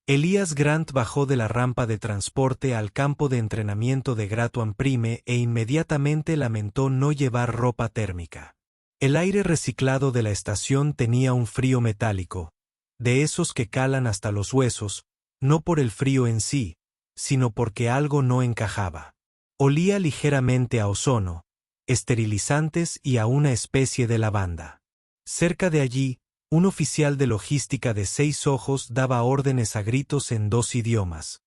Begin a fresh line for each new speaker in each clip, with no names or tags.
Elías Grant bajó de la rampa de transporte al campo de entrenamiento de Gratuam Prime e inmediatamente lamentó no llevar ropa térmica. El aire reciclado de la estación tenía un frío metálico, de esos que calan hasta los huesos, no por el frío en sí, sino porque algo no encajaba. Olía ligeramente a ozono, esterilizantes y a una especie de lavanda. Cerca de allí, un oficial de logística de 6 ojos daba órdenes a gritos en 2 idiomas.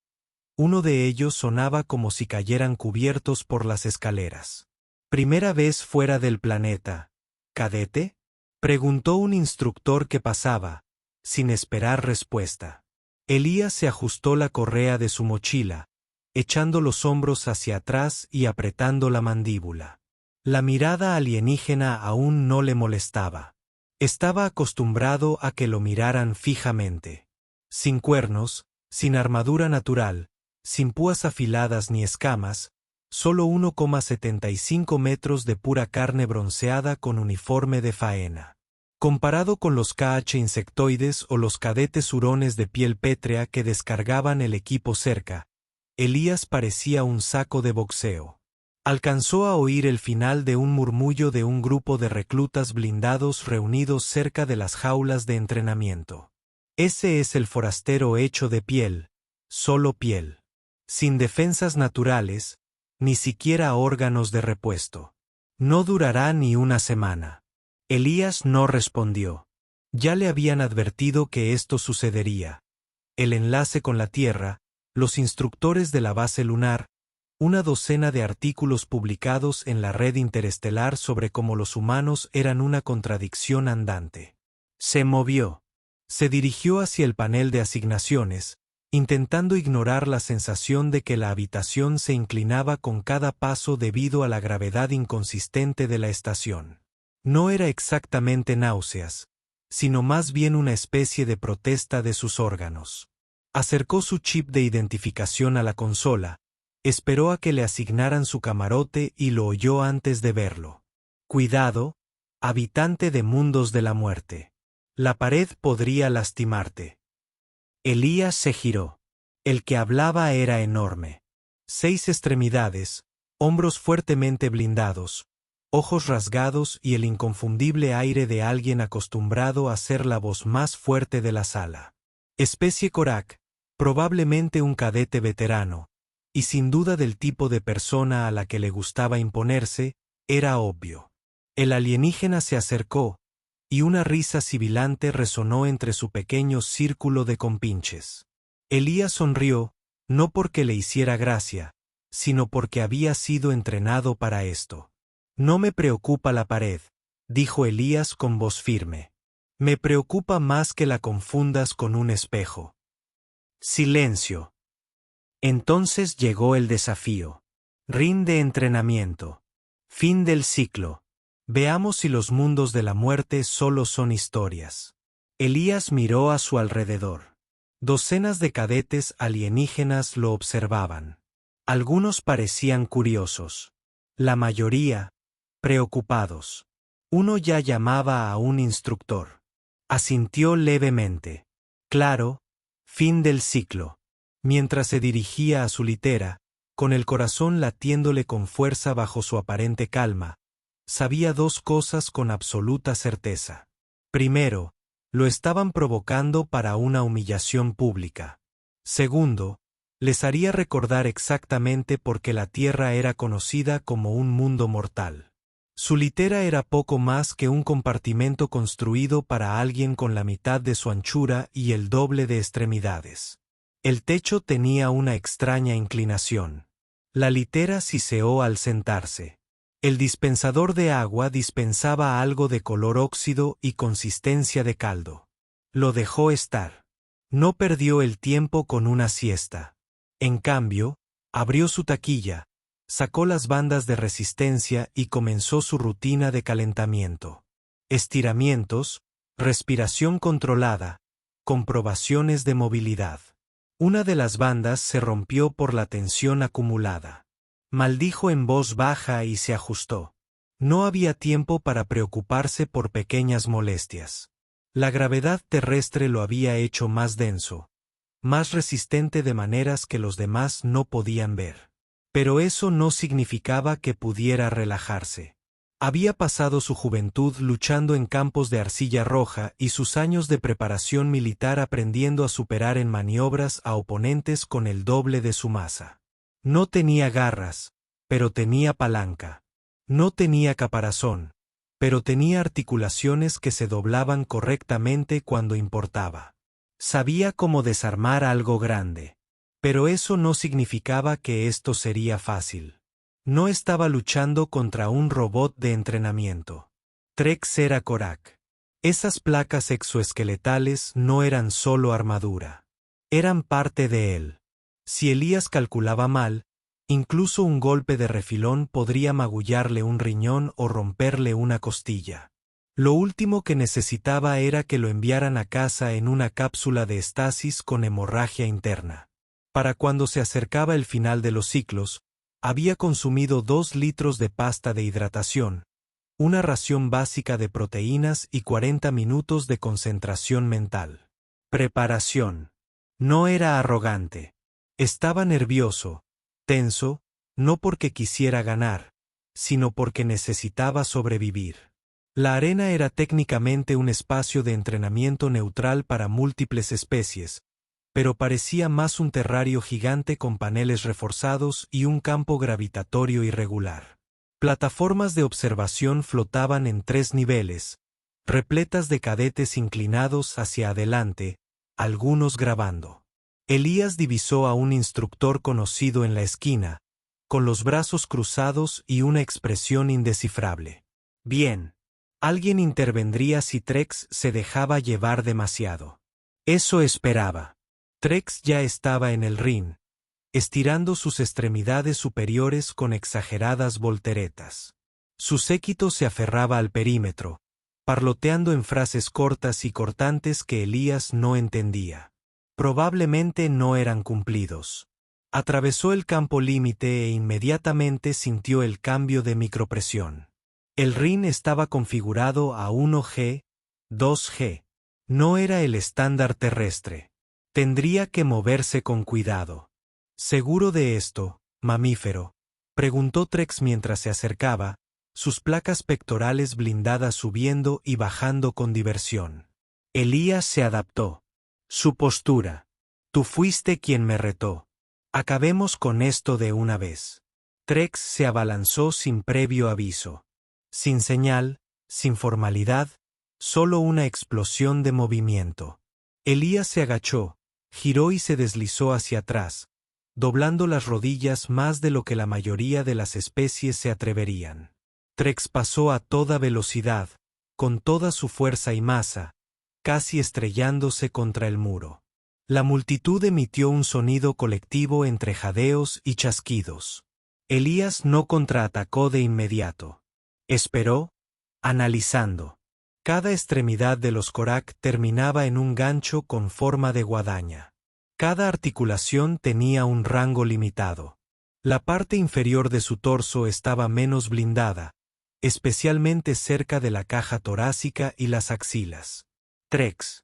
Uno de ellos sonaba como si cayeran cubiertos por las escaleras. ¿Primera vez fuera del planeta, cadete?, preguntó un instructor que pasaba, sin esperar respuesta. Elías se ajustó la correa de su mochila, echando los hombros hacia atrás y apretando la mandíbula. La mirada alienígena aún no le molestaba. Estaba acostumbrado a que lo miraran fijamente. Sin cuernos, sin armadura natural, sin púas afiladas ni escamas, solo 1,75 metros de pura carne bronceada con uniforme de faena. Comparado con los KH insectoides o los cadetes hurones de piel pétrea que descargaban el equipo cerca, Elías parecía un saco de boxeo. Alcanzó a oír el final de un murmullo de un grupo de reclutas blindados reunidos cerca de las jaulas de entrenamiento. Ese es el forastero hecho de piel, solo piel. Sin defensas naturales, ni siquiera órganos de repuesto. No durará ni una semana. Elías no respondió. Ya le habían advertido que esto sucedería. El enlace con la Tierra, los instructores de la base lunar, una docena de artículos publicados en la red interestelar sobre cómo los humanos eran una contradicción andante. Se movió. Se dirigió hacia el panel de asignaciones, intentando ignorar la sensación de que la habitación se inclinaba con cada paso debido a la gravedad inconsistente de la estación. No era exactamente náuseas, sino más bien una especie de protesta de sus órganos. Acercó su chip de identificación a la consola, esperó a que le asignaran su camarote y lo oyó antes de verlo. Cuidado, habitante de mundos de la muerte. La pared podría lastimarte. Elías se giró. El que hablaba era enorme. 6 extremidades, hombros fuertemente blindados, ojos rasgados y el inconfundible aire de alguien acostumbrado a ser la voz más fuerte de la sala. Especie Korak, probablemente un cadete veterano, y sin duda del tipo de persona a la que le gustaba imponerse, era obvio. El alienígena se acercó, y una risa sibilante resonó entre su pequeño círculo de compinches. Elías sonrió, no porque le hiciera gracia, sino porque había sido entrenado para esto. No me preocupa la pared, dijo Elías con voz firme. Me preocupa más que la confundas con un espejo. Silencio. Entonces llegó el desafío. Ring de entrenamiento. Fin del ciclo. Veamos si los mundos de la muerte solo son historias. Elías miró a su alrededor. Docenas de cadetes alienígenas lo observaban. Algunos parecían curiosos. La mayoría, preocupados. Uno ya llamaba a un instructor. Asintió levemente. Claro, fin del ciclo. Mientras se dirigía a su litera, con el corazón latiéndole con fuerza bajo su aparente calma, sabía 2 cosas con absoluta certeza. Primero, lo estaban provocando para una humillación pública. Segundo, les haría recordar exactamente por qué la Tierra era conocida como un mundo mortal. Su litera era poco más que un compartimento construido para alguien con la mitad de su anchura y el doble de extremidades. El techo tenía una extraña inclinación. La litera siseó al sentarse. El dispensador de agua dispensaba algo de color óxido y consistencia de caldo. Lo dejó estar. No perdió el tiempo con una siesta. En cambio, abrió su taquilla, sacó las bandas de resistencia y comenzó su rutina de calentamiento. Estiramientos, respiración controlada, comprobaciones de movilidad. Una de las bandas se rompió por la tensión acumulada. Maldijo en voz baja y se ajustó. No había tiempo para preocuparse por pequeñas molestias. La gravedad terrestre lo había hecho más denso, más resistente de maneras que los demás no podían ver. Pero eso no significaba que pudiera relajarse. Había pasado su juventud luchando en campos de arcilla roja y sus años de preparación militar aprendiendo a superar en maniobras a oponentes con el doble de su masa. No tenía garras, pero tenía palanca. No tenía caparazón, pero tenía articulaciones que se doblaban correctamente cuando importaba. Sabía cómo desarmar algo grande. Pero eso no significaba que esto sería fácil. No estaba luchando contra un robot de entrenamiento. Trex era Korak. Esas placas exoesqueletales no eran solo armadura. Eran parte de él. Si Elías calculaba mal, incluso un golpe de refilón podría magullarle un riñón o romperle una costilla. Lo último que necesitaba era que lo enviaran a casa en una cápsula de estasis con hemorragia interna. Para cuando se acercaba el final de los ciclos, había consumido 2 litros de pasta de hidratación, una ración básica de proteínas y 40 minutos de concentración mental. Preparación. No era arrogante. Estaba nervioso, tenso, no porque quisiera ganar, sino porque necesitaba sobrevivir. La arena era técnicamente un espacio de entrenamiento neutral para múltiples especies, pero parecía más un terrario gigante con paneles reforzados y un campo gravitatorio irregular. Plataformas de observación flotaban en 3 niveles, repletas de cadetes inclinados hacia adelante, algunos grabando. Elías divisó a un instructor conocido en la esquina, con los brazos cruzados y una expresión indescifrable. Bien. Alguien intervendría si Trex se dejaba llevar demasiado. Eso esperaba. Trex ya estaba en el ring, estirando sus extremidades superiores con exageradas volteretas. Su séquito se aferraba al perímetro, parloteando en frases cortas y cortantes que Elías no entendía. Probablemente no eran cumplidos. Atravesó el campo límite e inmediatamente sintió el cambio de micropresión. El ring estaba configurado a 1G, 2G. No era el estándar terrestre. Tendría que moverse con cuidado. ¿Seguro de esto, mamífero?, preguntó Trex mientras se acercaba, sus placas pectorales blindadas subiendo y bajando con diversión. Elías se adaptó. Su postura. Tú fuiste quien me retó. Acabemos con esto de una vez. Trex se abalanzó sin previo aviso. Sin señal, sin formalidad, solo una explosión de movimiento. Elías se agachó, giró y se deslizó hacia atrás, doblando las rodillas más de lo que la mayoría de las especies se atreverían. Trex pasó a toda velocidad, con toda su fuerza y masa, casi estrellándose contra el muro. La multitud emitió un sonido colectivo entre jadeos y chasquidos. Elías no contraatacó de inmediato. Esperó, analizando. Cada extremidad de los Korak terminaba en un gancho con forma de guadaña. Cada articulación tenía un rango limitado. La parte inferior de su torso estaba menos blindada, especialmente cerca de la caja torácica y las axilas. Trex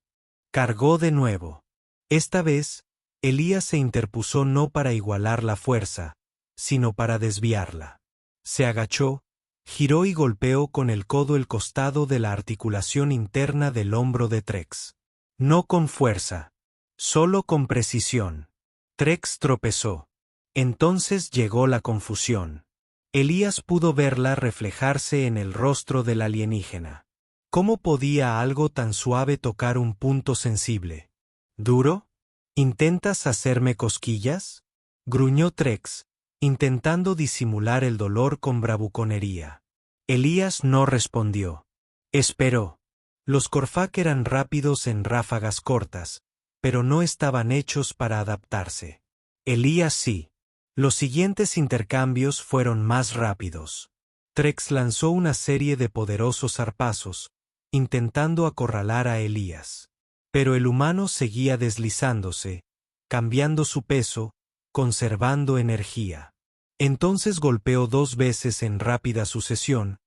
cargó de nuevo. Esta vez, Elías se interpuso no para igualar la fuerza, sino para desviarla. Se agachó, giró y golpeó con el codo el costado de la articulación interna del hombro de Trex. No con fuerza, solo con precisión. Trex tropezó. Entonces llegó la confusión. Elías pudo verla reflejarse en el rostro del alienígena. ¿Cómo podía algo tan suave tocar un punto sensible? ¿Duro? ¿Intentas hacerme cosquillas?, gruñó Trex, intentando disimular el dolor con bravuconería. Elías no respondió. Esperó. Los Corfak eran rápidos en ráfagas cortas, pero no estaban hechos para adaptarse. Elías sí. Los siguientes intercambios fueron más rápidos. Trex lanzó una serie de poderosos zarpazos, intentando acorralar a Elías. Pero el humano seguía deslizándose, cambiando su peso, conservando energía. Entonces golpeó 2 veces en rápida sucesión,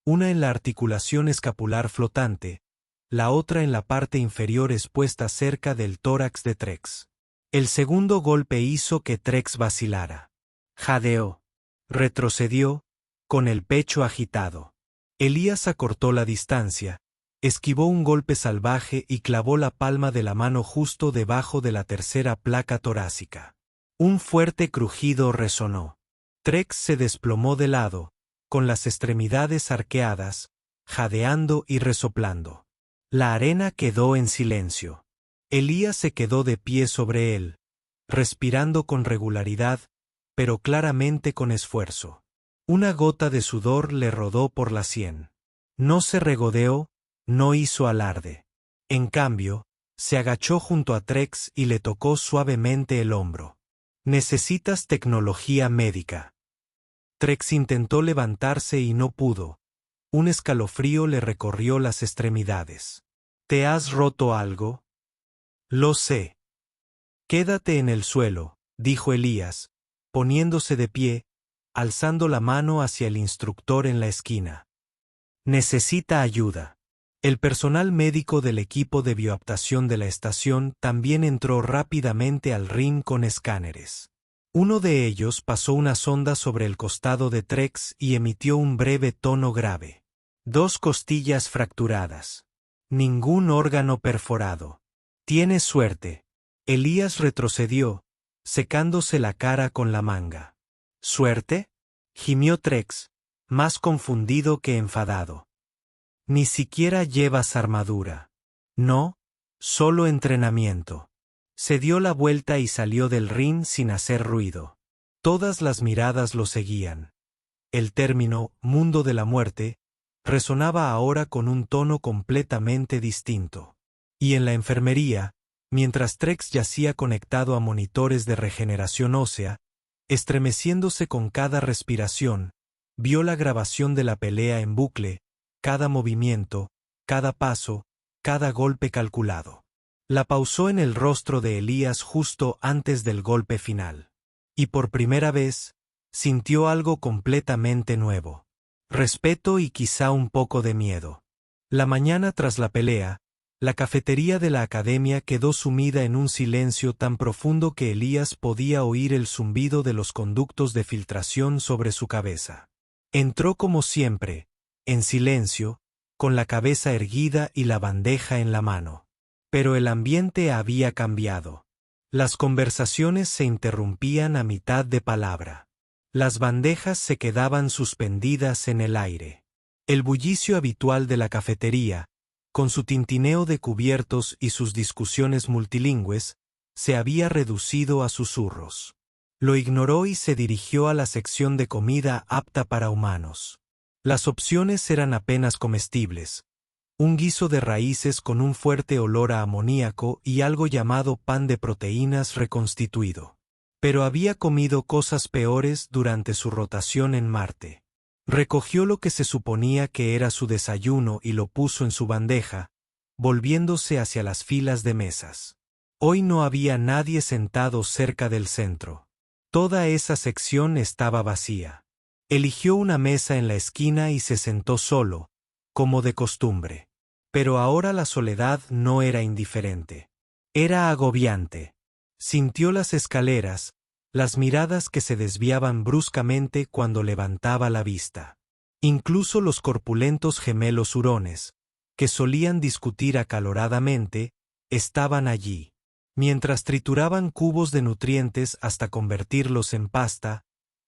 una en la articulación escapular flotante, la otra en la parte inferior expuesta cerca del tórax de Trex. El segundo golpe hizo que Trex vacilara. Jadeó. Retrocedió, con el pecho agitado. Elías acortó la distancia, esquivó un golpe salvaje y clavó la palma de la mano justo debajo de la tercera placa torácica. Un fuerte crujido resonó. Trex se desplomó de lado, con las extremidades arqueadas, jadeando y resoplando. La arena quedó en silencio. Elías se quedó de pie sobre él, respirando con regularidad, pero claramente con esfuerzo. Una gota de sudor le rodó por la sien. No se regodeó, no hizo alarde. En cambio, se agachó junto a Trex y le tocó suavemente el hombro. «Necesitas tecnología médica». Trex intentó levantarse y no pudo. Un escalofrío le recorrió las extremidades. «¿Te has roto algo?» «Lo sé». «Quédate en el suelo», dijo Elías, poniéndose de pie, alzando la mano hacia el instructor en la esquina. «Necesita ayuda». El personal médico del equipo de bioadaptación de la estación también entró rápidamente al ring con escáneres. Uno de ellos pasó una sonda sobre el costado de Trex y emitió un breve tono grave. 2 costillas fracturadas. Ningún órgano perforado. Tienes suerte. Elías retrocedió, secándose la cara con la manga. ¿Suerte?, gimió Trex, más confundido que enfadado. Ni siquiera llevas armadura. No, solo entrenamiento. Se dio la vuelta y salió del ring sin hacer ruido. Todas las miradas lo seguían. El término «mundo de la muerte» resonaba ahora con un tono completamente distinto. Y en la enfermería, mientras Trex yacía conectado a monitores de regeneración ósea, estremeciéndose con cada respiración, vio la grabación de la pelea en bucle, cada movimiento, cada paso, cada golpe calculado. La pausó en el rostro de Elías justo antes del golpe final. Y por primera vez, sintió algo completamente nuevo. Respeto y quizá un poco de miedo. La mañana tras la pelea, la cafetería de la academia quedó sumida en un silencio tan profundo que Elías podía oír el zumbido de los conductos de filtración sobre su cabeza. Entró como siempre, en silencio, con la cabeza erguida y la bandeja en la mano. Pero el ambiente había cambiado. Las conversaciones se interrumpían a mitad de palabra. Las bandejas se quedaban suspendidas en el aire. El bullicio habitual de la cafetería, con su tintineo de cubiertos y sus discusiones multilingües, se había reducido a susurros. Lo ignoró y se dirigió a la sección de comida apta para humanos. Las opciones eran apenas comestibles. Un guiso de raíces con un fuerte olor a amoníaco y algo llamado pan de proteínas reconstituido. Pero había comido cosas peores durante su rotación en Marte. Recogió lo que se suponía que era su desayuno y lo puso en su bandeja, volviéndose hacia las filas de mesas. Hoy no había nadie sentado cerca del centro. Toda esa sección estaba vacía. Eligió una mesa en la esquina y se sentó solo, como de costumbre. Pero ahora la soledad no era indiferente. Era agobiante. Sintió las escaleras, las miradas que se desviaban bruscamente cuando levantaba la vista. Incluso los corpulentos gemelos hurones, que solían discutir acaloradamente, estaban allí. Mientras trituraban cubos de nutrientes hasta convertirlos en pasta,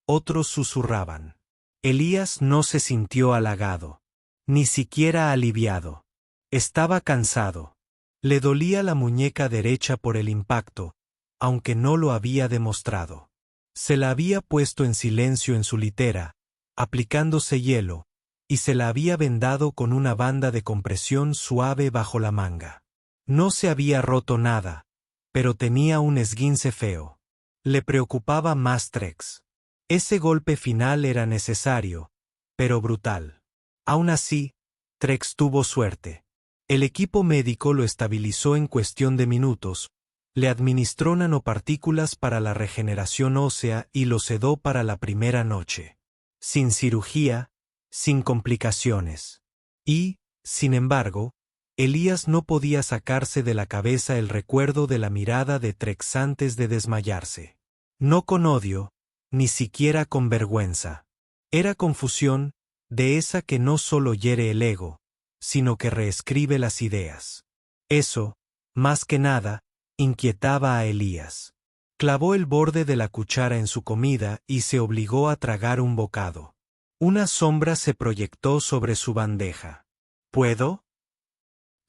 otros susurraban. Elías no se sintió halagado, ni siquiera aliviado. Estaba cansado. Le dolía la muñeca derecha por el impacto, aunque no lo había demostrado. Se la había puesto en silencio en su litera, aplicándose hielo, y se la había vendado con una banda de compresión suave bajo la manga. No se había roto nada, pero tenía un esguince feo. Le preocupaba más Trex. Ese golpe final era necesario, pero brutal. Aún así, Trex tuvo suerte. El equipo médico lo estabilizó en cuestión de minutos, le administró nanopartículas para la regeneración ósea y lo sedó para la primera noche. Sin cirugía, sin complicaciones. Y, sin embargo, Elías no podía sacarse de la cabeza el recuerdo de la mirada de Trex antes de desmayarse. No con odio, ni siquiera con vergüenza. Era confusión, de esa que no solo hiere el ego, sino que reescribe las ideas. Eso, más que nada, inquietaba a Elías. Clavó el borde de la cuchara en su comida y se obligó a tragar un bocado. Una sombra se proyectó sobre su bandeja. ¿Puedo?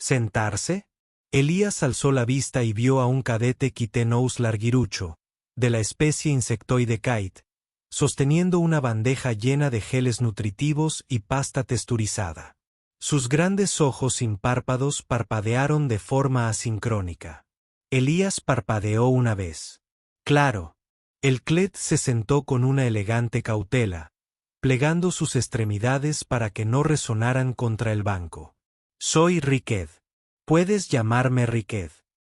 ¿Sentarse? Elías alzó la vista y vio a un cadete Quitenous larguirucho, de la especie insectoide kite, sosteniendo una bandeja llena de geles nutritivos y pasta texturizada. Sus grandes ojos sin párpados parpadearon de forma asincrónica. Elías parpadeó una vez. Claro. El Klet se sentó con una elegante cautela, plegando sus extremidades para que no resonaran contra el banco. Soy Riquet. Puedes llamarme Riquet.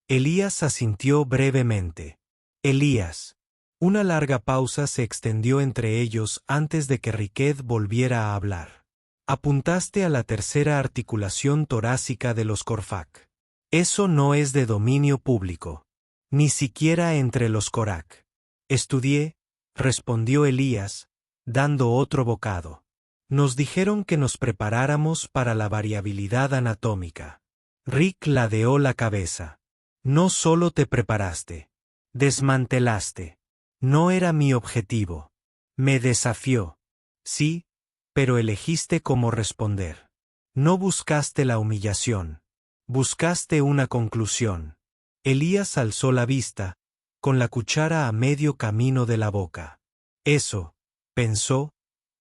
Elías asintió brevemente. Elías. Una larga pausa se extendió entre ellos antes de que Riquet volviera a hablar. Apuntaste a la tercera articulación torácica de los Corfac. Eso no es de dominio público. Ni siquiera entre los Corac. Estudié, respondió Elías, dando otro bocado. Nos dijeron que nos preparáramos para la variabilidad anatómica. Rick ladeó la cabeza. No solo te preparaste. Desmantelaste. No era mi objetivo. Me desafió. Sí, pero elegiste cómo responder. No buscaste la humillación. Buscaste una conclusión. Elías alzó la vista, con la cuchara a medio camino de la boca. Eso, pensó,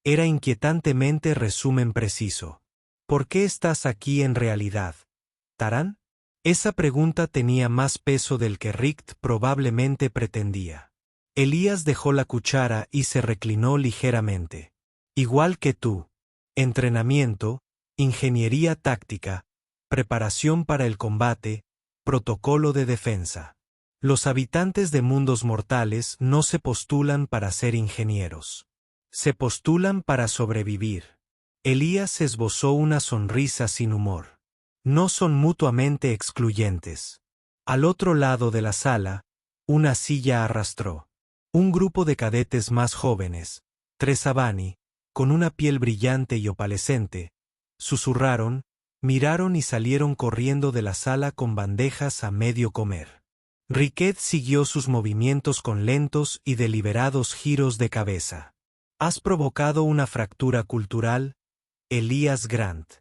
era inquietantemente resumen preciso. ¿Por qué estás aquí en realidad, Taran? Esa pregunta tenía más peso del que Rick probablemente pretendía. Elías dejó la cuchara y se reclinó ligeramente. Igual que tú. Entrenamiento, ingeniería táctica, preparación para el combate, protocolo de defensa. Los habitantes de mundos mortales no se postulan para ser ingenieros. Se postulan para sobrevivir. Elías esbozó una sonrisa sin humor. No son mutuamente excluyentes. Al otro lado de la sala, una silla arrastró. Un grupo de cadetes más jóvenes, 3 Abani, con una piel brillante y opalescente, susurraron, miraron y salieron corriendo de la sala con bandejas a medio comer. Riquet siguió sus movimientos con lentos y deliberados giros de cabeza. Has provocado una fractura cultural, Elías Grant.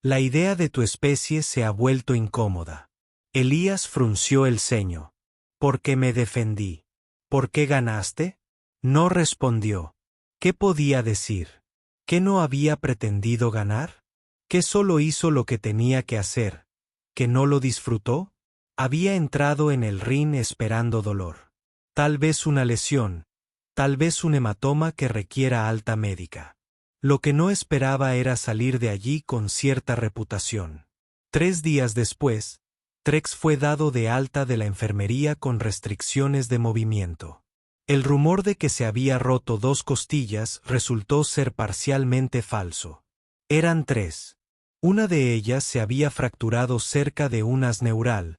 La idea de tu especie se ha vuelto incómoda. Elías frunció el ceño. ¿Por qué me defendí? ¿Por qué ganaste? No respondió. ¿Qué podía decir? ¿Qué no había pretendido ganar? ¿Qué solo hizo lo que tenía que hacer? ¿Que no lo disfrutó? Había entrado en el ring esperando dolor. Tal vez una lesión, tal vez un hematoma que requiera alta médica. Lo que no esperaba era salir de allí con cierta reputación. 3 días después, Trex fue dado de alta de la enfermería con restricciones de movimiento. El rumor de que se había roto 2 costillas resultó ser parcialmente falso. Eran 3. Una de ellas se había fracturado cerca de un haz neural,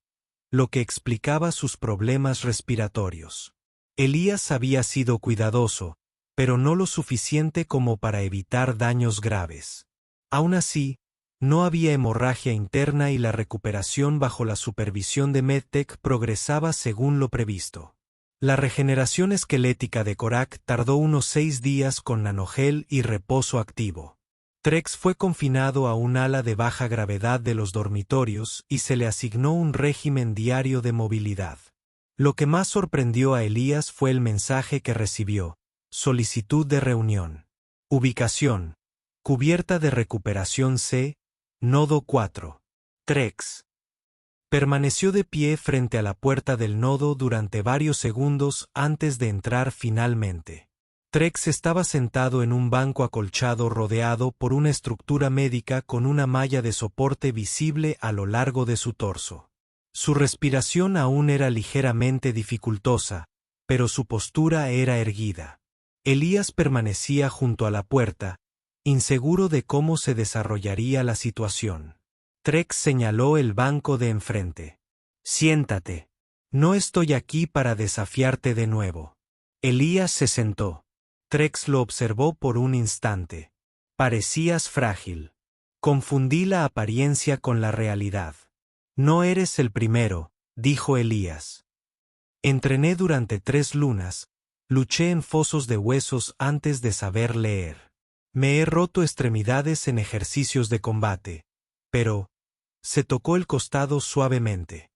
lo que explicaba sus problemas respiratorios. Elías había sido cuidadoso, pero no lo suficiente como para evitar daños graves. Aún así, no había hemorragia interna y la recuperación bajo la supervisión de Medtech progresaba según lo previsto. La regeneración esquelética de Korak tardó unos 6 días con nanogel y reposo activo. Trex fue confinado a un ala de baja gravedad de los dormitorios y se le asignó un régimen diario de movilidad. Lo que más sorprendió a Elías fue el mensaje que recibió. Solicitud de reunión. Ubicación. Cubierta de recuperación C, nodo 4. Trex. Permaneció de pie frente a la puerta del nodo durante varios segundos antes de entrar finalmente. Trex estaba sentado en un banco acolchado rodeado por una estructura médica con una malla de soporte visible a lo largo de su torso. Su respiración aún era ligeramente dificultosa, pero su postura era erguida. Elías permanecía junto a la puerta, inseguro de cómo se desarrollaría la situación. Trex señaló el banco de enfrente. Siéntate. No estoy aquí para desafiarte de nuevo. Elías se sentó. Trex lo observó por un instante. Parecías frágil. Confundí la apariencia con la realidad. No eres el primero, dijo Elías. Entrené durante 3 lunas, luché en fosos de huesos antes de saber leer. Me he roto extremidades en ejercicios de combate, pero se tocó el costado suavemente.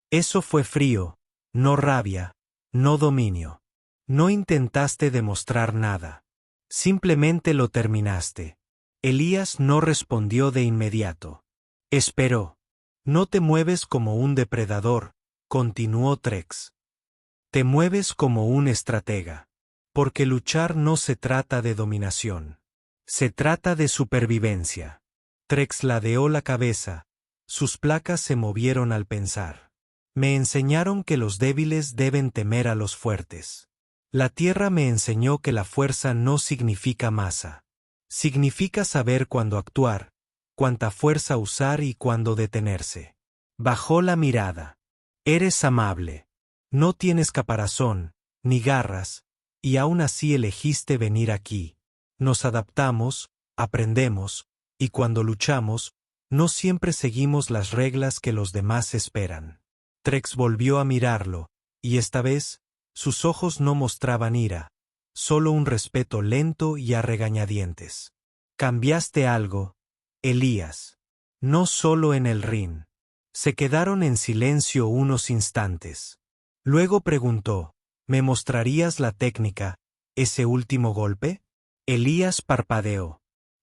Eso fue frío, no rabia, no dominio. No intentaste demostrar nada. Simplemente lo terminaste. Elías no respondió de inmediato. Esperó. No te mueves como un depredador, continuó Trex. Te mueves como un estratega. Porque luchar no se trata de dominación. Se trata de supervivencia. Trex ladeó la cabeza. Sus placas se movieron al pensar. Me enseñaron que los débiles deben temer a los fuertes. La tierra me enseñó que la fuerza no significa masa. Significa saber cuándo actuar, cuánta fuerza usar y cuándo detenerse. Bajó la mirada. Eres amable. No tienes caparazón, ni garras, y aún así elegiste venir aquí. Nos adaptamos, aprendemos, y cuando luchamos, no siempre seguimos las reglas que los demás esperan. Trex volvió a mirarlo, y esta vez, sus ojos no mostraban ira, solo un respeto lento y a regañadientes. Cambiaste algo, Elías. No solo en el ring. Se quedaron en silencio unos instantes. Luego preguntó, ¿me mostrarías la técnica, ese último golpe? Elías parpadeó.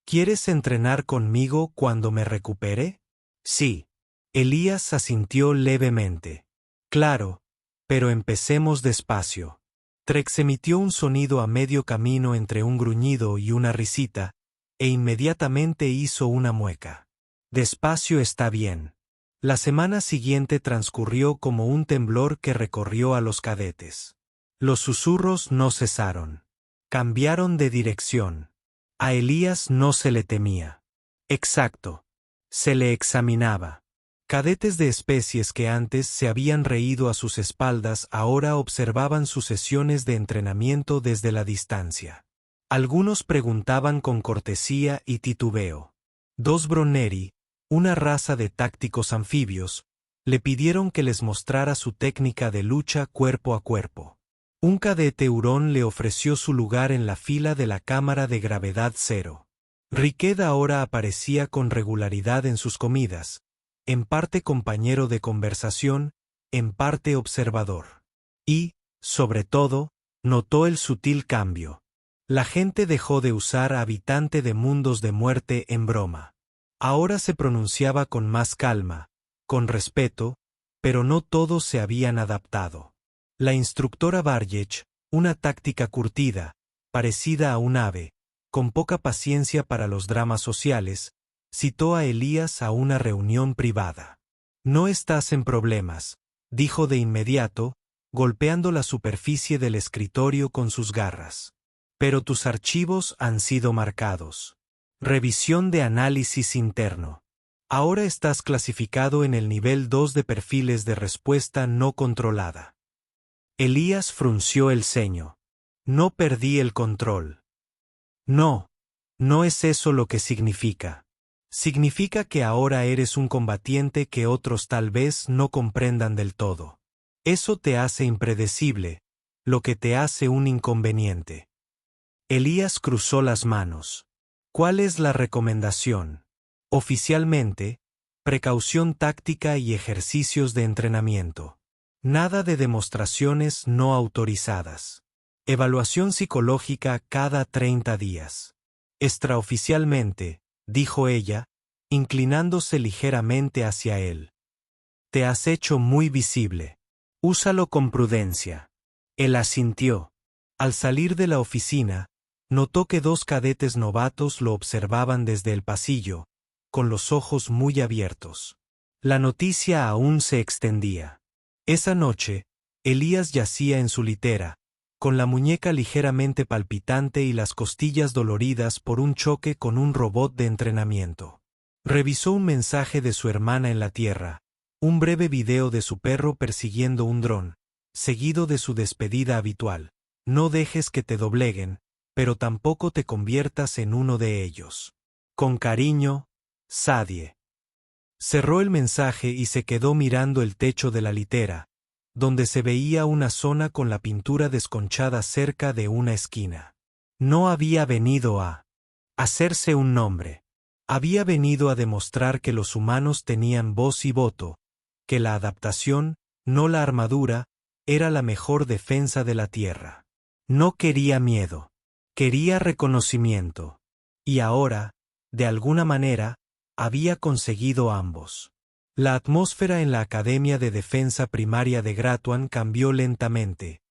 ¿Quieres entrenar conmigo cuando me recupere? Sí. Elías asintió levemente. Claro, pero empecemos despacio. Trex emitió un sonido a medio camino entre un gruñido y una risita, e inmediatamente hizo una mueca. Despacio está bien. La semana siguiente transcurrió como un temblor que recorrió a los cadetes. Los susurros no cesaron. Cambiaron de dirección. A Elías no se le temía. Exacto. Se le examinaba. Cadetes de especies que antes se habían reído a sus espaldas ahora observaban sus sesiones de entrenamiento desde la distancia. Algunos preguntaban con cortesía y titubeo. 2 Broneri, una raza de tácticos anfibios, le pidieron que les mostrara su técnica de lucha cuerpo a cuerpo. Un cadete hurón le ofreció su lugar en la fila de la cámara de gravedad cero. Riquet ahora aparecía con regularidad en sus comidas, en parte compañero de conversación, en parte observador. Y, sobre todo, notó el sutil cambio. La gente dejó de usar habitante de mundos de muerte en broma. Ahora se pronunciaba con más calma, con respeto, pero no todos se habían adaptado. La instructora Bargech, una táctica curtida, parecida a un ave, con poca paciencia para los dramas sociales, citó a Elías a una reunión privada. No estás en problemas, dijo de inmediato, golpeando la superficie del escritorio con sus garras. Pero tus archivos han sido marcados. Revisión de análisis interno. Ahora estás clasificado en el nivel 2 de perfiles de respuesta no controlada. Elías frunció el ceño. No perdí el control. No, no es eso lo que significa. Significa que ahora eres un combatiente que otros tal vez no comprendan del todo. Eso te hace impredecible, lo que te hace un inconveniente. Elías cruzó las manos. ¿Cuál es la recomendación? Oficialmente, precaución táctica y ejercicios de entrenamiento. Nada de demostraciones no autorizadas. Evaluación psicológica cada 30 días. Extraoficialmente, dijo ella, inclinándose ligeramente hacia él. Te has hecho muy visible. Úsalo con prudencia. Él asintió. Al salir de la oficina, notó que 2 cadetes novatos lo observaban desde el pasillo, con los ojos muy abiertos. La noticia aún se extendía. Esa noche, Elías yacía en su litera, con la muñeca ligeramente palpitante y las costillas doloridas por un choque con un robot de entrenamiento. Revisó un mensaje de su hermana en la Tierra, un breve video de su perro persiguiendo un dron, seguido de su despedida habitual. No dejes que te dobleguen, pero tampoco te conviertas en uno de ellos. Con cariño, Sadie. Cerró el mensaje y se quedó mirando el techo de la litera, donde se veía una zona con la pintura desconchada cerca de una esquina. No había venido a hacerse un nombre. Había venido a demostrar que los humanos tenían voz y voto, que la adaptación, no la armadura, era la mejor defensa de la Tierra. No quería miedo, quería reconocimiento. Y ahora, de alguna manera, había conseguido ambos. La atmósfera en la Academia de Defensa Primaria de Gratuan cambió lentamente,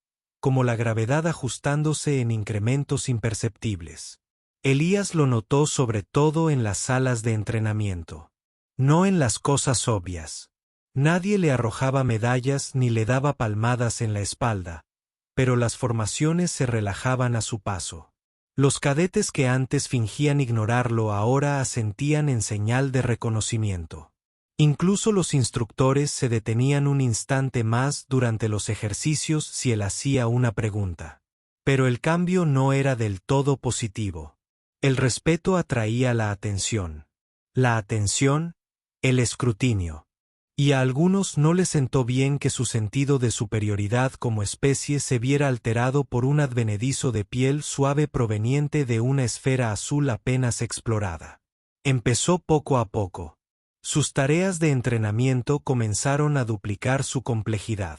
como la gravedad ajustándose en incrementos imperceptibles. Elías lo notó sobre todo en las salas de entrenamiento. No en las cosas obvias. Nadie le arrojaba medallas ni le daba palmadas en la espalda, pero las formaciones se relajaban a su paso. Los cadetes que antes fingían ignorarlo ahora asentían en señal de reconocimiento. Incluso los instructores se detenían un instante más durante los ejercicios si él hacía una pregunta. Pero el cambio no era del todo positivo. El respeto atraía la atención. La atención, el escrutinio. Y a algunos no les sentó bien que su sentido de superioridad como especie se viera alterado por un advenedizo de piel suave proveniente de una esfera azul apenas explorada. Empezó poco a poco. Sus tareas de entrenamiento comenzaron a duplicar su complejidad.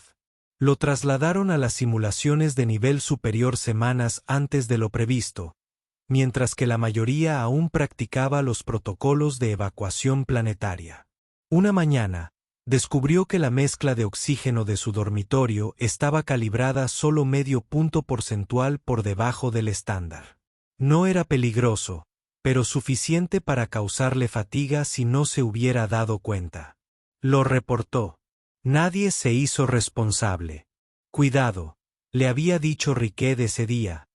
Lo trasladaron a las simulaciones de nivel superior semanas antes de lo previsto, mientras que la mayoría aún practicaba los protocolos de evacuación planetaria. Una mañana, descubrió que la mezcla de oxígeno de su dormitorio estaba calibrada solo medio punto porcentual por debajo del estándar. No era peligroso, pero suficiente para causarle fatiga si no se hubiera dado cuenta. Lo reportó. Nadie se hizo responsable. Cuidado, le había dicho Riquet ese día,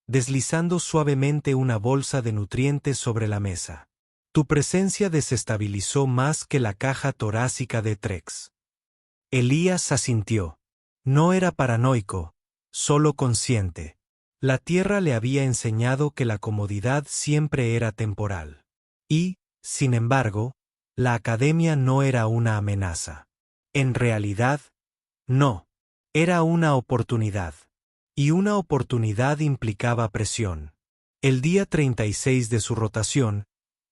deslizando suavemente una bolsa de nutrientes sobre la mesa. Tu presencia desestabilizó más que la caja torácica de Trex. Elías asintió. No era paranoico, solo consciente. La Tierra le había enseñado que la comodidad siempre era temporal. Y, sin embargo, la Academia no era una amenaza. En realidad, no. Era una oportunidad. Y una oportunidad implicaba presión. El día 36 de su rotación,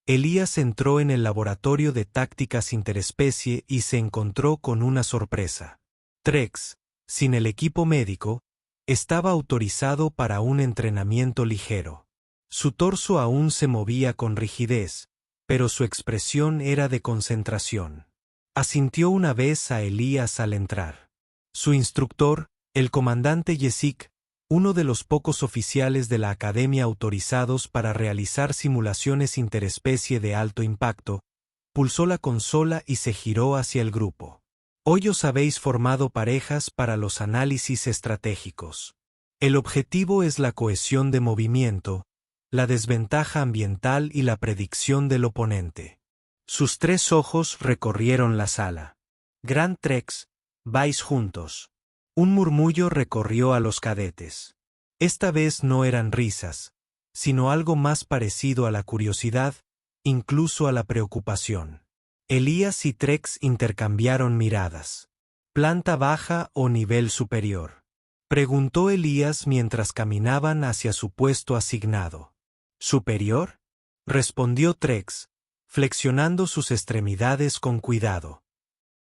Elías entró en el laboratorio de tácticas interespecie y se encontró con una sorpresa. Trex, sin el equipo médico, estaba autorizado para un entrenamiento ligero. Su torso aún se movía con rigidez, pero su expresión era de concentración. Asintió una vez a Elías al entrar. Su instructor, el comandante Yesik, uno de los pocos oficiales de la Academia autorizados para realizar simulaciones interespecie de alto impacto, pulsó la consola y se giró hacia el grupo. Hoy os habéis formado parejas para los análisis estratégicos. El objetivo es la cohesión de movimiento, la desventaja ambiental y la predicción del oponente. Sus 3 ojos recorrieron la sala. Gran Trex, vais juntos. Un murmullo recorrió a los cadetes. Esta vez no eran risas, sino algo más parecido a la curiosidad, incluso a la preocupación. Elías y Trex intercambiaron miradas. ¿Planta baja o nivel superior?, preguntó Elías mientras caminaban hacia su puesto asignado. ¿Superior?, respondió Trex, flexionando sus extremidades con cuidado.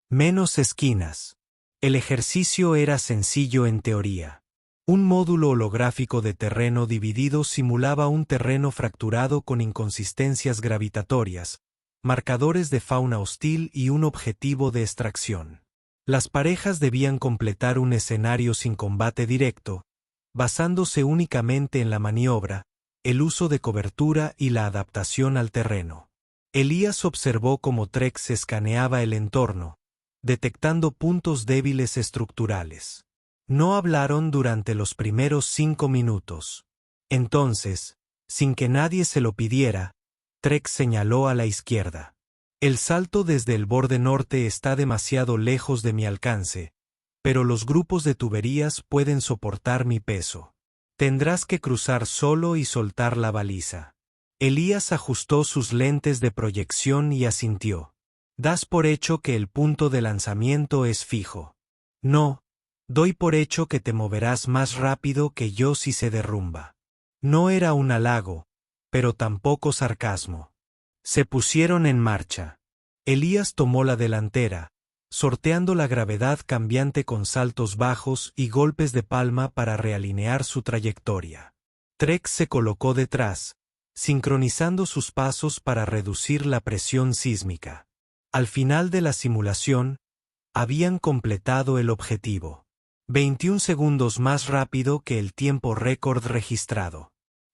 Menos esquinas. El ejercicio era sencillo en teoría. Un módulo holográfico de terreno dividido simulaba un terreno fracturado con inconsistencias gravitatorias, marcadores de fauna hostil y un objetivo de extracción. Las parejas debían completar un escenario sin combate directo, basándose únicamente en la maniobra, el uso de cobertura y la adaptación al terreno. Elías observó cómo Trex escaneaba el entorno, detectando puntos débiles estructurales. No hablaron durante los primeros 5 minutos. Entonces, sin que nadie se lo pidiera, Trex señaló a la izquierda. El salto desde el borde norte está demasiado lejos de mi alcance, pero los grupos de tuberías pueden soportar mi peso. Tendrás que cruzar solo y soltar la baliza. Elías ajustó sus lentes de proyección y asintió. Das por hecho que el punto de lanzamiento es fijo. No, doy por hecho que te moverás más rápido que yo si se derrumba. No era un halago, pero tampoco sarcasmo. Se pusieron en marcha. Elías tomó la delantera, sorteando la gravedad cambiante con saltos bajos y golpes de palma para realinear su trayectoria. Trex se colocó detrás, sincronizando sus pasos para reducir la presión sísmica. Al final de la simulación, habían completado el objetivo. 21 segundos más rápido que el tiempo récord registrado.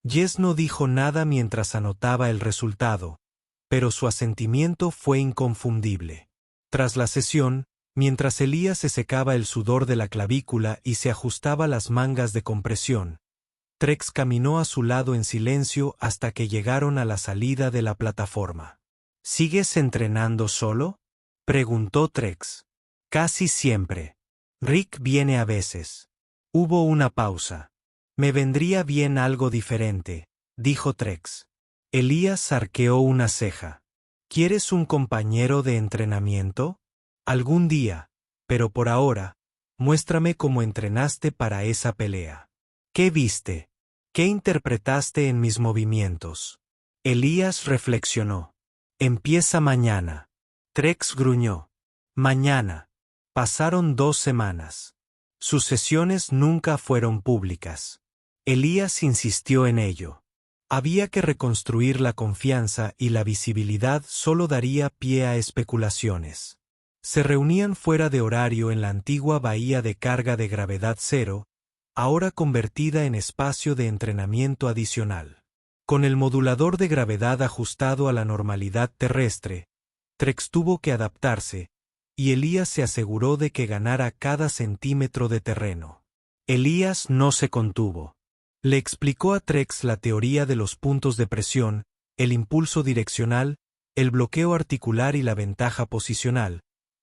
Jess no dijo nada mientras anotaba el resultado, pero su asentimiento fue inconfundible. Tras la sesión, mientras Elías se secaba el sudor de la clavícula y se ajustaba las mangas de compresión, Trex caminó a su lado en silencio hasta que llegaron a la salida de la plataforma. ¿Sigues entrenando solo?, preguntó Trex. Casi siempre. Rick viene a veces. Hubo una pausa. Me vendría bien algo diferente, dijo Trex. Elías arqueó una ceja. ¿Quieres un compañero de entrenamiento? Algún día, pero por ahora, muéstrame cómo entrenaste para esa pelea. ¿Qué viste? ¿Qué interpretaste en mis movimientos? Elías reflexionó. Empieza mañana. Trex gruñó. Mañana. Pasaron 2 semanas. Sus sesiones nunca fueron públicas. Elías insistió en ello. Había que reconstruir la confianza y la visibilidad solo daría pie a especulaciones. Se reunían fuera de horario en la antigua bahía de carga de gravedad cero, ahora convertida en espacio de entrenamiento adicional. Con el modulador de gravedad ajustado a la normalidad terrestre, Trex tuvo que adaptarse, y Elías se aseguró de que ganara cada centímetro de terreno. Elías no se contuvo. Le explicó a Trex la teoría de los puntos de presión, el impulso direccional, el bloqueo articular y la ventaja posicional,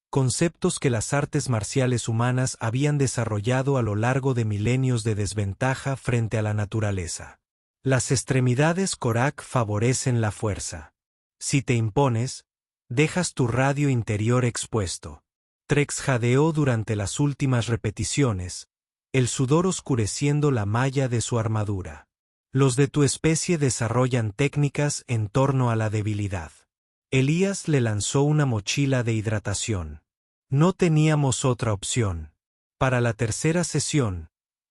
conceptos que las artes marciales humanas habían desarrollado a lo largo de milenios de desventaja frente a la naturaleza. Las extremidades Korak favorecen la fuerza. Si te impones, dejas tu radio interior expuesto. Trex jadeó durante las últimas repeticiones, el sudor oscureciendo la malla de su armadura. Los de tu especie desarrollan técnicas en torno a la debilidad. Elías le lanzó una mochila de hidratación. No teníamos otra opción. Para la tercera sesión,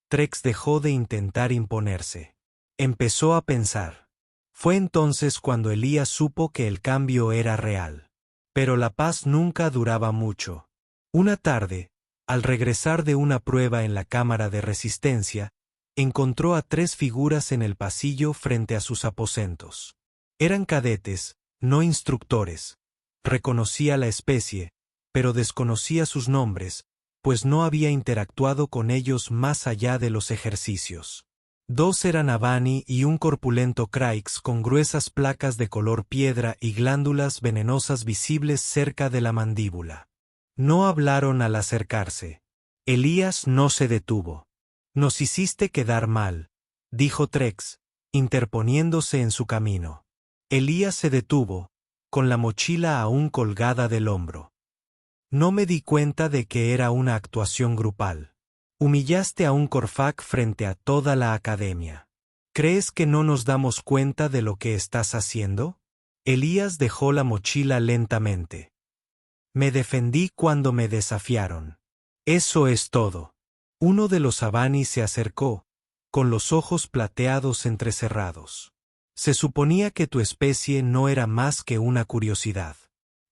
Trex dejó de intentar imponerse. Empezó a pensar. Fue entonces cuando Elías supo que el cambio era real. Pero la paz nunca duraba mucho. Una tarde, al regresar de una prueba en la cámara de resistencia, encontró a 3 figuras en el pasillo frente a sus aposentos. Eran cadetes, no instructores. Reconocía la especie, pero desconocía sus nombres, pues no había interactuado con ellos más allá de los ejercicios. 2 eran Avani y un corpulento Krykes con gruesas placas de color piedra y glándulas venenosas visibles cerca de la mandíbula. No hablaron al acercarse. Elías no se detuvo. Nos hiciste quedar mal, dijo Trex, interponiéndose en su camino. Elías se detuvo, con la mochila aún colgada del hombro. No me di cuenta de que era una actuación grupal. Humillaste a un Corfac frente a toda la academia. ¿Crees que no nos damos cuenta de lo que estás haciendo? Elías dejó la mochila lentamente. Me defendí cuando me desafiaron. Eso es todo. Uno de los Avani se acercó, con los ojos plateados entrecerrados. Se suponía que tu especie no era más que una curiosidad.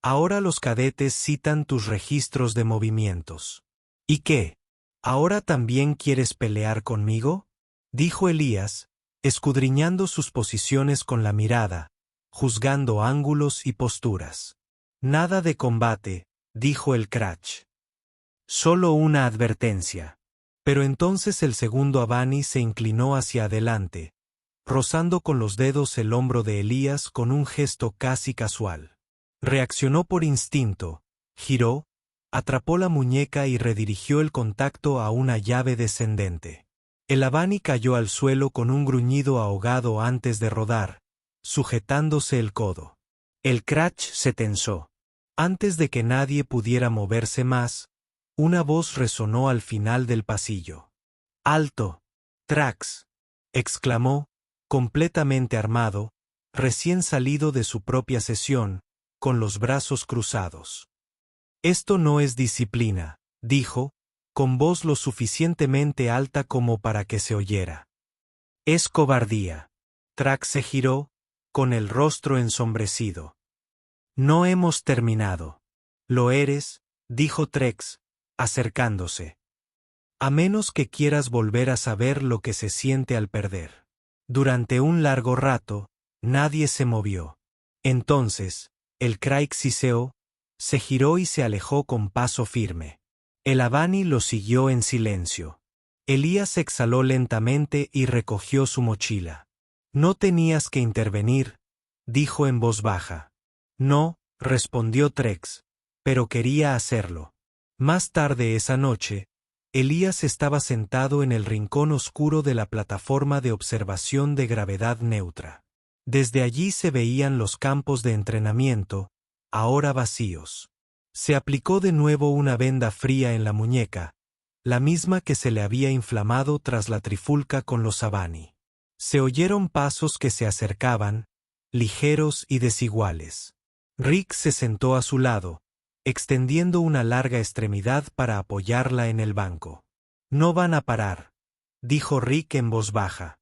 Ahora los cadetes citan tus registros de movimientos. ¿Y qué? ¿Ahora también quieres pelear conmigo?, dijo Elías, escudriñando sus posiciones con la mirada, juzgando ángulos y posturas. Nada de combate, dijo el Kratch. Solo una advertencia. Pero entonces el segundo Avani se inclinó hacia adelante, rozando con los dedos el hombro de Elías con un gesto casi casual. Reaccionó por instinto, giró, atrapó la muñeca y redirigió el contacto a una llave descendente. El Avani cayó al suelo con un gruñido ahogado antes de rodar, sujetándose el codo. El Cratch se tensó. Antes de que nadie pudiera moverse más, una voz resonó al final del pasillo. ¡Alto! ¡Trax! Exclamó, completamente armado, recién salido de su propia sesión, con los brazos cruzados. Esto no es disciplina, dijo, con voz lo suficientemente alta como para que se oyera. Es cobardía. Trax se giró, con el rostro ensombrecido. No hemos terminado. Lo eres, dijo Trex, acercándose. A menos que quieras volver a saber lo que se siente al perder. Durante un largo rato, nadie se movió. Entonces, el Craig siseó, se giró y se alejó con paso firme. El Avani lo siguió en silencio. Elías exhaló lentamente y recogió su mochila. No tenías que intervenir, dijo en voz baja. No, respondió Trex, pero quería hacerlo. Más tarde esa noche, Elías estaba sentado en el rincón oscuro de la plataforma de observación de gravedad neutra. Desde allí se veían los campos de entrenamiento, ahora vacíos. Se aplicó de nuevo una venda fría en la muñeca, la misma que se le había inflamado tras la trifulca con los Avani. Se oyeron pasos que se acercaban, ligeros y desiguales. Rick se sentó a su lado, extendiendo una larga extremidad para apoyarla en el banco. No van a parar, dijo Rick en voz baja.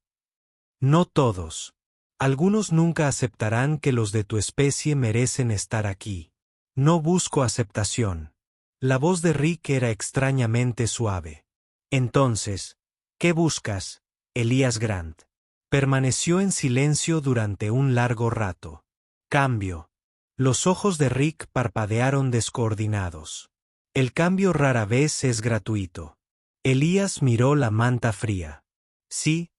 No todos. Algunos nunca aceptarán que los de tu especie merecen estar aquí. No busco aceptación. La voz de Rick era extrañamente suave. Entonces, ¿qué buscas, Elías Grant? Permaneció en silencio durante un largo rato. Cambio. Los ojos de Rick parpadearon descoordinados. El cambio rara vez es gratuito. Elías miró la manta fría. Sí,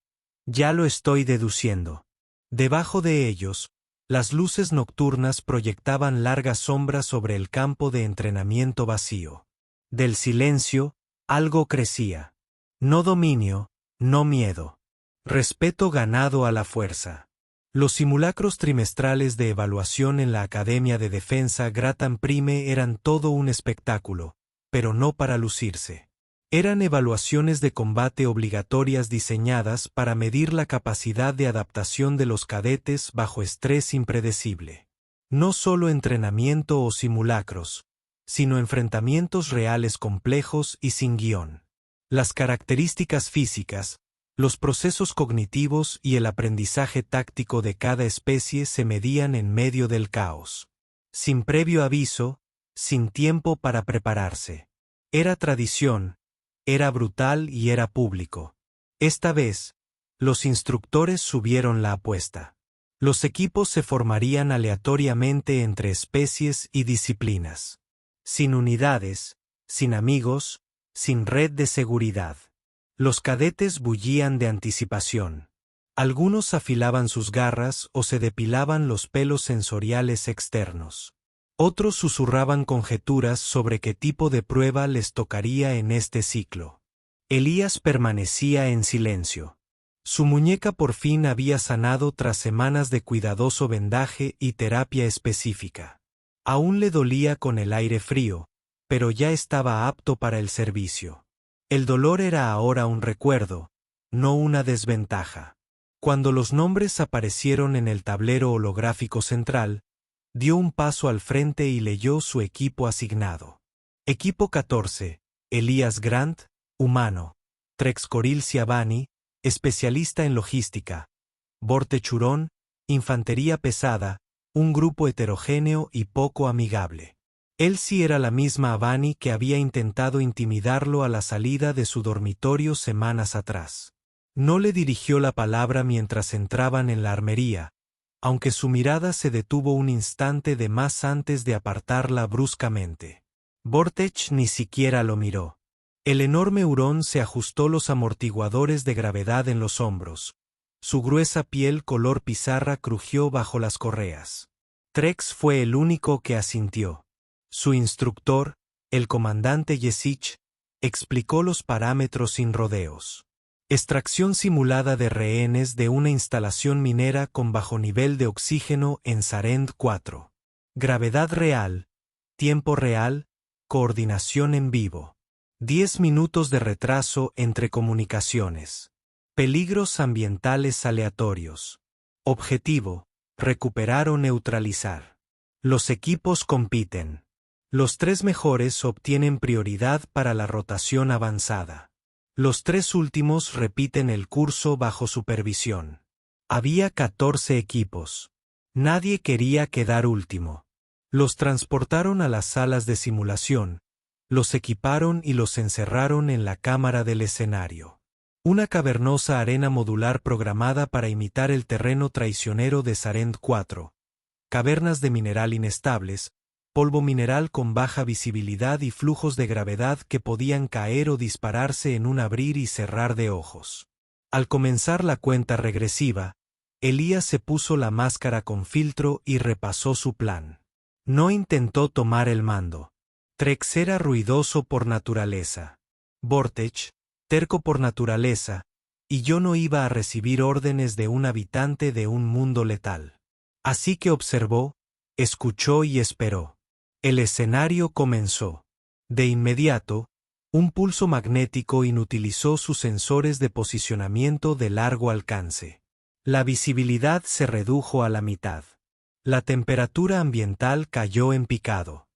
ya lo estoy deduciendo. Debajo de ellos, las luces nocturnas proyectaban largas sombras sobre el campo de entrenamiento vacío. Del silencio, algo crecía. No dominio, no miedo. Respeto ganado a la fuerza. Los simulacros trimestrales de evaluación en la Academia de Defensa Gratan Prime eran todo un espectáculo, pero no para lucirse. Eran evaluaciones de combate obligatorias diseñadas para medir la capacidad de adaptación de los cadetes bajo estrés impredecible. No solo entrenamiento o simulacros, sino enfrentamientos reales complejos y sin guión. Las características físicas, los procesos cognitivos y el aprendizaje táctico de cada especie se medían en medio del caos. Sin previo aviso, sin tiempo para prepararse. Era tradición. Era brutal y era público. Esta vez, los instructores subieron la apuesta. Los equipos se formarían aleatoriamente entre especies y disciplinas. Sin unidades, sin amigos, sin red de seguridad. Los cadetes bullían de anticipación. Algunos afilaban sus garras o se depilaban los pelos sensoriales externos. Otros susurraban conjeturas sobre qué tipo de prueba les tocaría en este ciclo. Elías permanecía en silencio. Su muñeca por fin había sanado tras semanas de cuidadoso vendaje y terapia específica. Aún le dolía con el aire frío, pero ya estaba apto para el servicio. El dolor era ahora un recuerdo, no una desventaja. Cuando los nombres aparecieron en el tablero holográfico central, dio un paso al frente y leyó su equipo asignado. Equipo 14, Elías Grant, humano. Trex Coril Siavani, especialista en logística. Borte Churón, infantería pesada, un grupo heterogéneo y poco amigable. Él sí era la misma Avani que había intentado intimidarlo a la salida de su dormitorio semanas atrás. No le dirigió la palabra mientras entraban en la armería, aunque su mirada se detuvo un instante de más antes de apartarla bruscamente. Vortech ni siquiera lo miró. El enorme hurón se ajustó los amortiguadores de gravedad en los hombros. Su gruesa piel color pizarra crujió bajo las correas. Trex fue el único que asintió. Su instructor, el comandante Yesich, explicó los parámetros sin rodeos. Extracción simulada de rehenes de una instalación minera con bajo nivel de oxígeno en Sarend 4. Gravedad real, tiempo real, coordinación en vivo. 10 minutos de retraso entre comunicaciones. Peligros ambientales aleatorios. Objetivo: recuperar o neutralizar. Los equipos compiten. Los 3 mejores obtienen prioridad para la rotación avanzada. Los 3 últimos repiten el curso bajo supervisión. Había 14 equipos. Nadie quería quedar último. Los transportaron a las salas de simulación, los equiparon y los encerraron en la cámara del escenario. Una cavernosa arena modular programada para imitar el terreno traicionero de Sarend 4. Cavernas de mineral inestables, polvo mineral con baja visibilidad y flujos de gravedad que podían caer o dispararse en un abrir y cerrar de ojos. Al comenzar la cuenta regresiva, Elías se puso la máscara con filtro y repasó su plan. No intentó tomar el mando. Trex era ruidoso por naturaleza. Vortech, terco por naturaleza, y yo no iba a recibir órdenes de un habitante de un mundo letal. Así que observó, escuchó y esperó. El escenario comenzó. De inmediato, un pulso magnético inutilizó sus sensores de posicionamiento de largo alcance. La visibilidad se redujo a la mitad. La temperatura ambiental cayó en picado.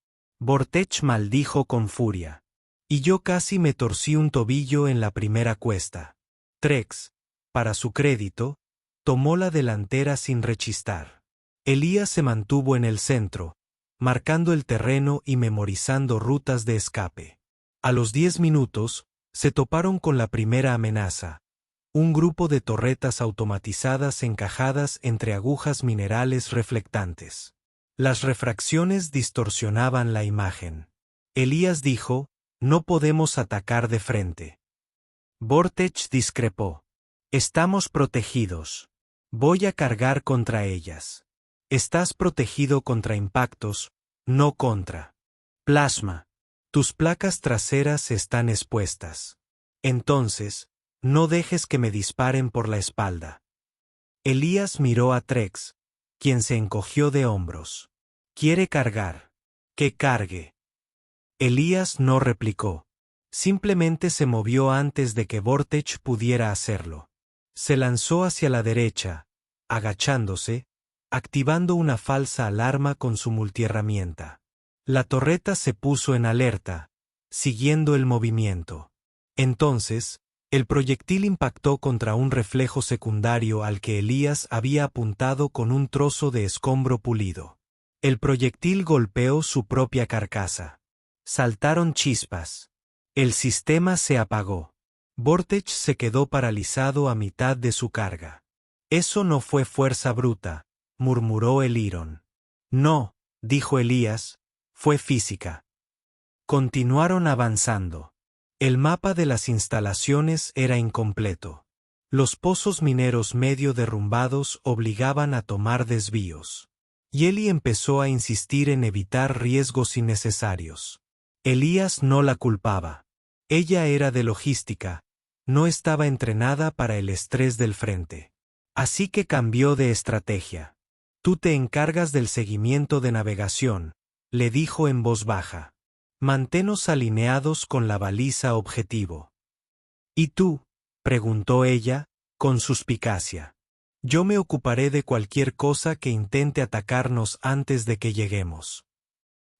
Vortech maldijo con furia. Y yo casi me torcí un tobillo en la primera cuesta. Trex, para su crédito, tomó la delantera sin rechistar. Elías se mantuvo en el centro, marcando el terreno y memorizando rutas de escape. A los 10 minutos, se toparon con la primera amenaza. Un grupo de torretas automatizadas encajadas entre agujas minerales reflectantes. Las refracciones distorsionaban la imagen. Elías dijo: no podemos atacar de frente. Vortech discrepó. Estamos protegidos. Voy a cargar contra ellas. Estás protegido contra impactos, no contra. Plasma. Tus placas traseras están expuestas. Entonces, no dejes que me disparen por la espalda. Elías miró a Trex, quien se encogió de hombros. ¿Quiere cargar? Que cargue. Elías no replicó. Simplemente se movió antes de que Vortech pudiera hacerlo. Se lanzó hacia la derecha, agachándose, activando una falsa alarma con su multiherramienta. La torreta se puso en alerta, siguiendo el movimiento. Entonces, el proyectil impactó contra un reflejo secundario al que Elías había apuntado con un trozo de escombro pulido. El proyectil golpeó su propia carcasa. Saltaron chispas. El sistema se apagó. Vortech se quedó paralizado a mitad de su carga. Eso no fue fuerza bruta, murmuró Eliron. No, dijo Elías, fue física. Continuaron avanzando. El mapa de las instalaciones era incompleto. Los pozos mineros medio derrumbados obligaban a tomar desvíos. Y Eli empezó a insistir en evitar riesgos innecesarios. Elías no la culpaba. Ella era de logística, no estaba entrenada para el estrés del frente. Así que cambió de estrategia. Tú te encargas del seguimiento de navegación, le dijo en voz baja. Manténos alineados con la baliza objetivo. ¿Y tú? Preguntó ella, con suspicacia. Yo me ocuparé de cualquier cosa que intente atacarnos antes de que lleguemos.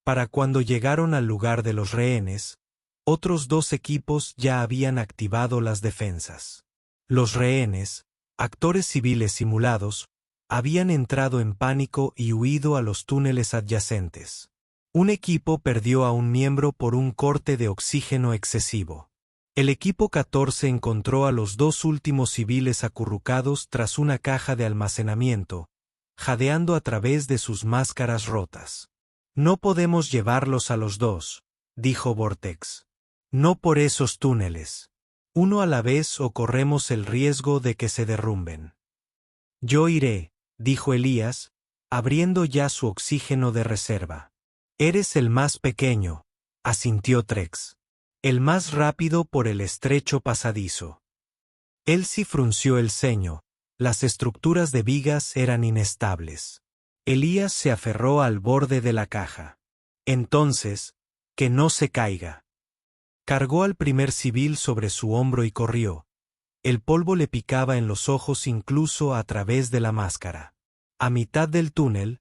Para cuando llegaron al lugar de los rehenes, otros 2 equipos ya habían activado las defensas. Los rehenes, actores civiles simulados, habían entrado en pánico y huido a los túneles adyacentes. Un equipo perdió a un miembro por un corte de oxígeno excesivo. El equipo 14 encontró a los 2 últimos civiles acurrucados tras una caja de almacenamiento, jadeando a través de sus máscaras rotas. No podemos llevarlos a los 2, dijo Vortex. No por esos túneles. Uno a la vez o corremos el riesgo de que se derrumben. Yo iré, dijo Elías, abriendo ya su oxígeno de reserva. Eres el más pequeño, asintió Trex. El más rápido por el estrecho pasadizo. Elsie frunció el ceño. Las estructuras de vigas eran inestables. Elías se aferró al borde de la caja. Entonces, que no se caiga. Cargó al primer civil sobre su hombro y corrió. El polvo le picaba en los ojos incluso a través de la máscara. A mitad del túnel,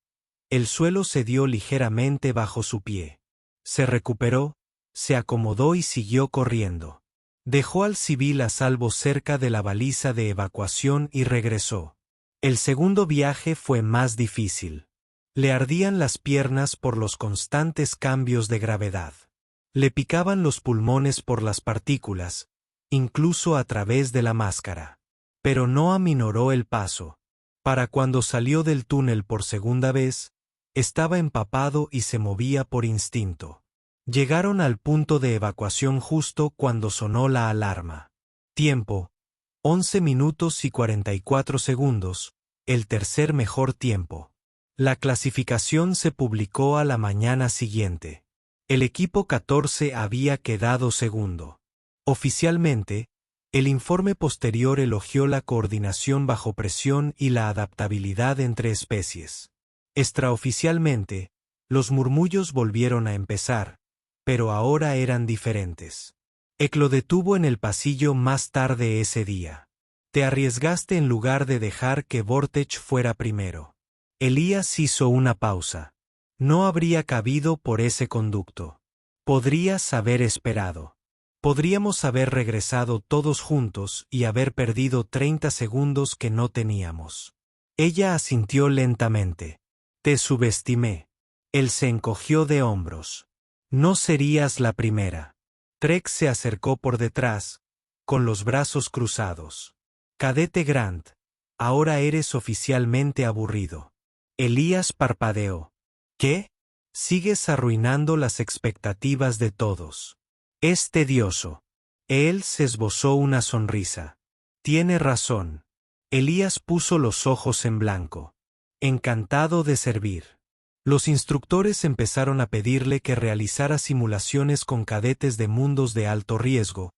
el suelo cedió ligeramente bajo su pie. Se recuperó, se acomodó y siguió corriendo. Dejó al civil a salvo cerca de la baliza de evacuación y regresó. El segundo viaje fue más difícil. Le ardían las piernas por los constantes cambios de gravedad. Le picaban los pulmones por las partículas, incluso a través de la máscara. Pero no aminoró el paso. Para cuando salió del túnel por segunda vez, estaba empapado y se movía por instinto. Llegaron al punto de evacuación justo cuando sonó la alarma. Tiempo: 11 minutos y 44 segundos, el tercer mejor tiempo. La clasificación se publicó a la mañana siguiente. El equipo 14 había quedado segundo. Oficialmente, el informe posterior elogió la coordinación bajo presión y la adaptabilidad entre especies. Extraoficialmente, los murmullos volvieron a empezar, pero ahora eran diferentes. Eck lo detuvo en el pasillo más tarde ese día. Te arriesgaste en lugar de dejar que Vortech fuera primero. Elías hizo una pausa. No habría cabido por ese conducto. Podrías haber esperado. Podríamos haber regresado todos juntos y haber perdido 30 segundos que no teníamos. Ella asintió lentamente. Te subestimé. Él se encogió de hombros. No serías la primera. Trex se acercó por detrás, con los brazos cruzados. Cadete Grant, ahora eres oficialmente aburrido. Elías parpadeó. ¿Qué? Sigues arruinando las expectativas de todos. Es tedioso. Él se esbozó una sonrisa. Tiene razón. Elías puso los ojos en blanco. Encantado de servir. Los instructores empezaron a pedirle que realizara simulaciones con cadetes de mundos de alto riesgo,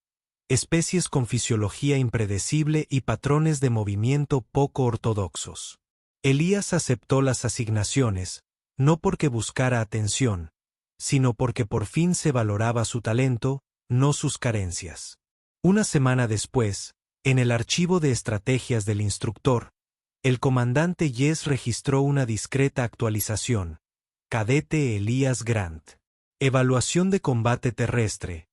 especies con fisiología impredecible y patrones de movimiento poco ortodoxos. Elías aceptó las asignaciones, no porque buscara atención, sino porque por fin se valoraba su talento, no sus carencias. Una semana después, en el archivo de estrategias del instructor, el comandante Yes registró una discreta actualización. Cadete Elías Grant. Evaluación de combate terrestre.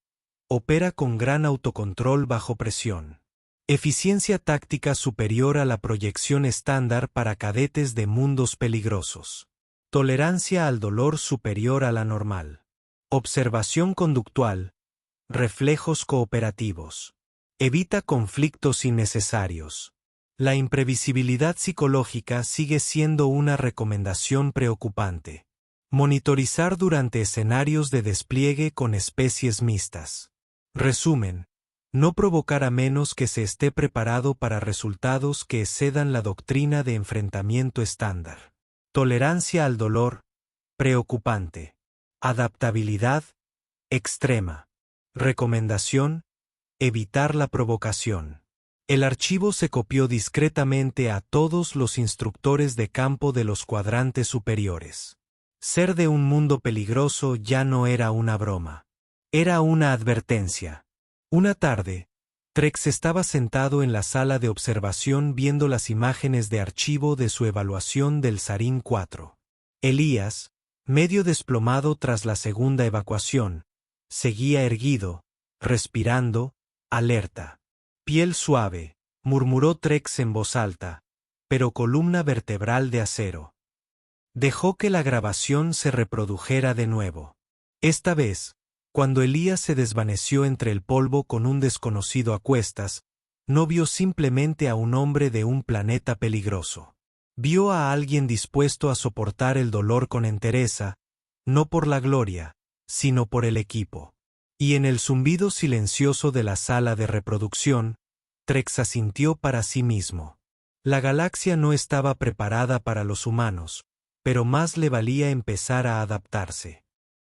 Opera con gran autocontrol bajo presión. Eficiencia táctica superior a la proyección estándar para cadetes de mundos peligrosos. Tolerancia al dolor superior a la normal. Observación conductual. Reflejos cooperativos. Evita conflictos innecesarios. La imprevisibilidad psicológica sigue siendo una recomendación preocupante. Monitorizar durante escenarios de despliegue con especies mixtas. Resumen. No provocar a menos que se esté preparado para resultados que excedan la doctrina de enfrentamiento estándar. Tolerancia al dolor. Preocupante. Adaptabilidad. Extrema. Recomendación. Evitar la provocación. El archivo se copió discretamente a todos los instructores de campo de los cuadrantes superiores. Ser de un mundo peligroso ya no era una broma. Era una advertencia. Una tarde, Trex estaba sentado en la sala de observación viendo las imágenes de archivo de su evaluación del Sarín 4. Elías, medio desplomado tras la segunda evacuación, seguía erguido, respirando, alerta. Piel suave, murmuró Trex en voz alta, pero columna vertebral de acero. Dejó que la grabación se reprodujera de nuevo. Esta vez, cuando Elías se desvaneció entre el polvo con un desconocido a cuestas, no vio simplemente a un hombre de un planeta peligroso. Vio a alguien dispuesto a soportar el dolor con entereza, no por la gloria, sino por el equipo. Y en el zumbido silencioso de la sala de reproducción, Trex asintió para sí mismo. La galaxia no estaba preparada para los humanos, pero más le valía empezar a adaptarse.